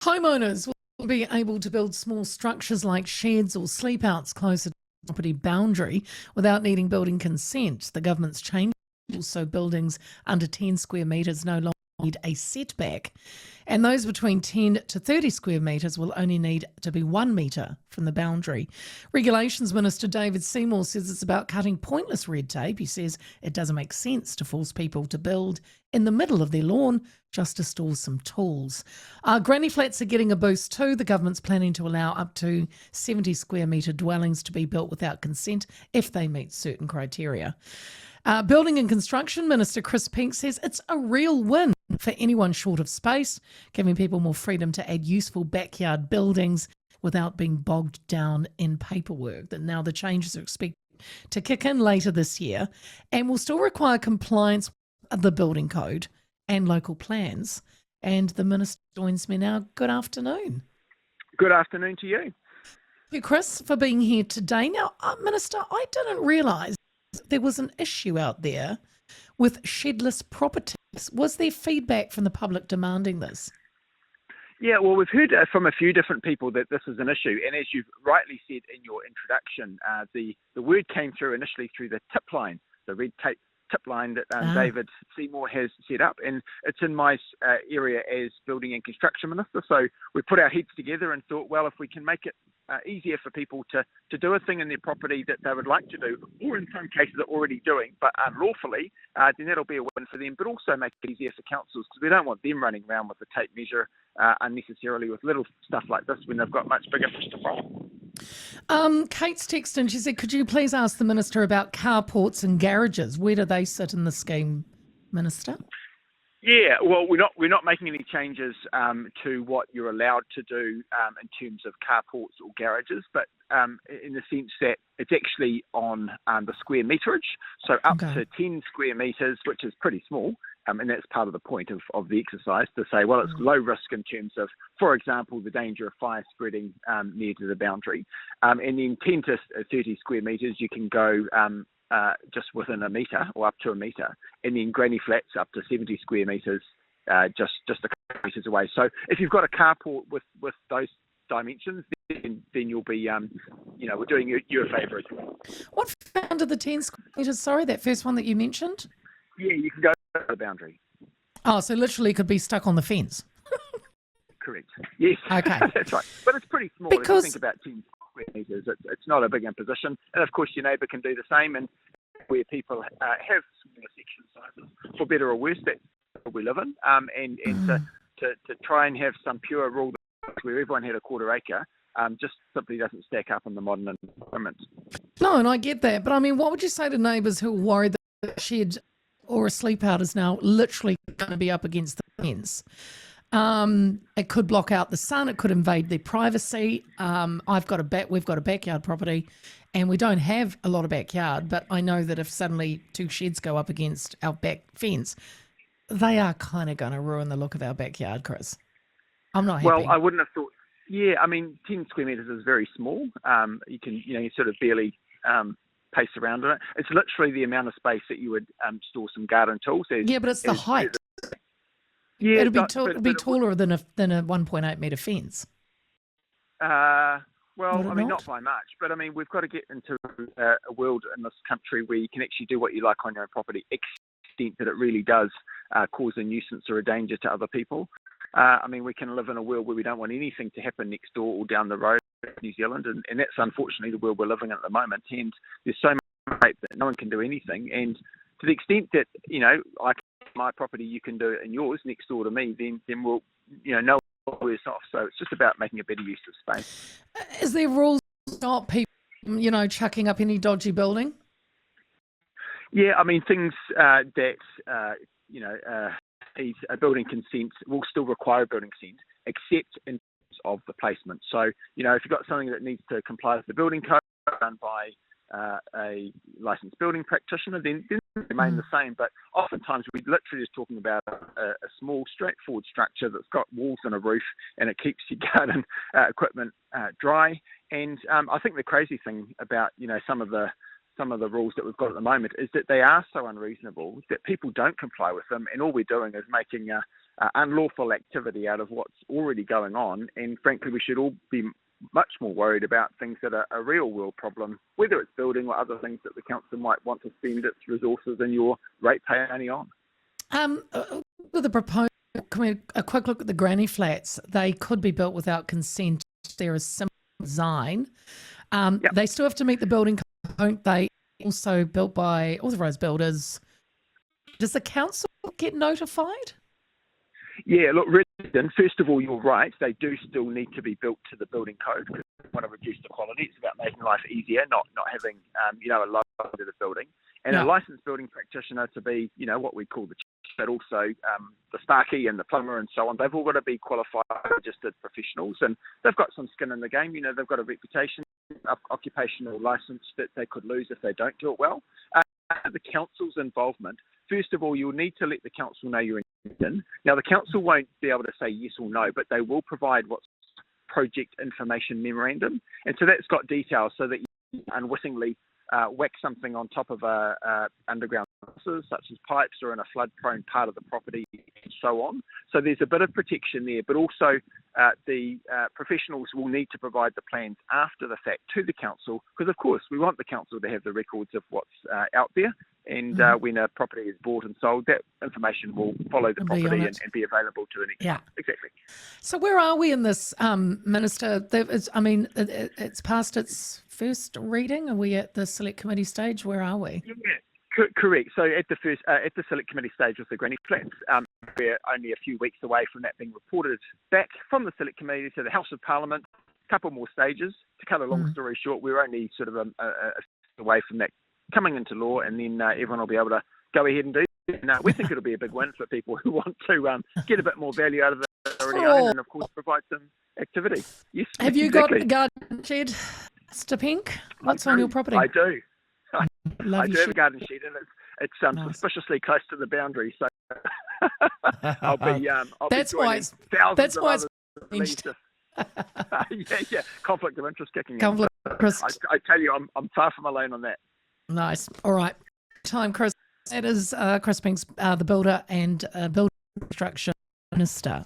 Homeowners will be able to build small structures like sheds or sleepouts closer to the property boundary without needing building consent. The government's changed rules so buildings under 10 square metres no longer need a setback, and those between 10 to 30 square metres will only need to be 1 metre from the boundary. Regulations Minister David Seymour says it's about cutting pointless red tape. He says it doesn't make sense to force people to build in the middle of their lawn just to store some tools. Granny flats are getting a boost too. The government's planning to allow up to 70 square metre dwellings to be built without consent if they meet certain criteria. Building and Construction Minister Penk says it's a real win for anyone short of space, giving people more freedom to add useful backyard buildings without being bogged down in paperwork. That now the changes are expected to kick in later this year and will still require compliance with the building code and local plans. And the Minister joins me now. Good afternoon. Good afternoon to you. Thank you, Chris, for being here today. Now, Minister, I didn't realise there was an issue out there with shedless properties. Was there feedback from the public demanding this? Yeah, well, we've heard from a few different people that this is an issue. And as you've rightly said in your introduction, the word came through initially through the tip line, the red tape tip line that David Seymour has set up. And it's in my area as Building and Construction Minister. So we put our heads together and thought, well, if we can make it easier for people to do a thing in their property that they would like to do, or in some cases are already doing, but unlawfully, then that'll be a win for them, but also make it easier for councils because we don't want them running around with the tape measure unnecessarily with little stuff like this when they've got much bigger fish to fry. Kate's texted. She said, could you please ask the Minister about carports and garages? Where do they sit in the scheme, Minister? Yeah, well, we're not making any changes to what you're allowed to do in terms of carports or garages, but in the sense that it's actually on the square meterage, so up to 10 square metres, which is pretty small, and that's part of the point of the exercise to say, well, it's low risk in terms of, for example, the danger of fire spreading near to the boundary, and then 10 to 30 square metres, you can go just within a metre or up to a metre, and then granny flats up to 70 square metres, just a couple of metres away. So if you've got a carport with those dimensions, then you'll be, we're doing you a favour as well. What under the 10 square metres? Sorry, that first one that you mentioned? Yeah, you can go to the boundary. Oh, so literally could be stuck on the fence. Correct. Yes. Okay. That's right. But it's pretty small. If you think about 10 square metres, it's not a big imposition. And of course, your neighbour can do the same. And where people have smaller section sizes, for better or worse, that's what we live in. And to try and have some pure rule where everyone had a quarter acre just simply doesn't stack up in the modern environment. No, and I get that. But I mean, what would you say to neighbours who are worried that a shed or a sleep out is now literally going to be up against the fence? It could block out the sun. It could invade their privacy. We've got a backyard property, and we don't have a lot of backyard. But I know that if suddenly two sheds go up against our back fence, they are kind of going to ruin the look of our backyard, Chris. I'm not happy. Well, I wouldn't have thought. Yeah, I mean, 10 square metres is very small. You can, you sort of barely pace around in it. It's literally the amount of space that you would store some garden tools. Yeah, but it's the height. Yeah, it'll be taller than a 1.8 metre fence. Well, I mean, not not by much, but I mean, we've got to get into a world in this country where you can actually do what you like on your own property, extent that it really does cause a nuisance or a danger to other people. I mean, we can live in a world where we don't want anything to happen next door or down the road in New Zealand, and that's unfortunately the world we're living in at the moment. And there's so much tape that no one can do anything. And to the extent that, like my property, you can do it in yours next door to me, then we'll, no worse off. So it's just about making a better use of space. Is there rules to stop people, chucking up any dodgy building? Yeah, I mean, things that, a building consent will still require a building consent, except in terms of the placement. So, if you've got something that needs to comply with the building code done by a licensed building practitioner, then they remain the same. But oftentimes we're literally just talking about a small, straightforward structure that's got walls and a roof, and it keeps your garden equipment dry. And I think the crazy thing about, some of the some of the rules that we've got at the moment is that they are so unreasonable that people don't comply with them, and all we're doing is making unlawful activity out of what's already going on. And frankly, we should all be much more worried about things that are a real world problem, whether it's building or other things that the council might want to spend its resources and your ratepayer money on. With the proposal, can we a quick look at the granny flats? They could be built without consent. They're a simple design. Yep. They still have to meet the building code, don't they? Also built by authorised builders. Does the council get notified? Yeah, look, Redden, first of all, you're right. They do still need to be built to the building code because we want to reduce the quality. It's about making life easier, not having, a low quality of the building. And a licensed building practitioner to be, what we call the chief, but also the sparky and the plumber and so on. They've all got to be qualified, registered professionals, and they've got some skin in the game. They've got a reputation, occupational license that they could lose if they don't do it well. The council's involvement. First of all, you'll need to let the council know you're in. Now, the council won't be able to say yes or no, but they will provide what's project information memorandum. And so that's got details so that you unwittingly whack something on top of underground sources, such as pipes, or in a flood-prone part of the property, and so on. So there's a bit of protection there, but also the professionals will need to provide the plans after the fact to the council, because of course we want the council to have the records of what's out there. And when a property is bought and sold, that information will follow the property and be available to an extent. Yeah, exactly. So where are we in this, Minister? It's past its first reading. Are we at the select committee stage? Where are we? Yeah, correct. So at the select committee stage with the granny flats, we're only a few weeks away from that being reported back from the select committee to the House of Parliament. A couple more stages. To cut a long story short, we're only sort of a away from that coming into law, and then everyone will be able to go ahead and do it. And we think it'll be a big win for people who want to get a bit more value out of it already own, and of course provide some activity. Yes. Have you exactly. got a garden shed, Mr. Penk? What's on your property? I do. I do have a shed. garden shed, and it's Nice. suspiciously close to the boundary, so I'll be That's why joining thousands that's of why others. it's Yeah, conflict of interest kicking in. conflict of interest. I tell you, I'm far from alone on that. Nice. All right. Time, Chris. That is Chris Penk's the builder and building construction minister.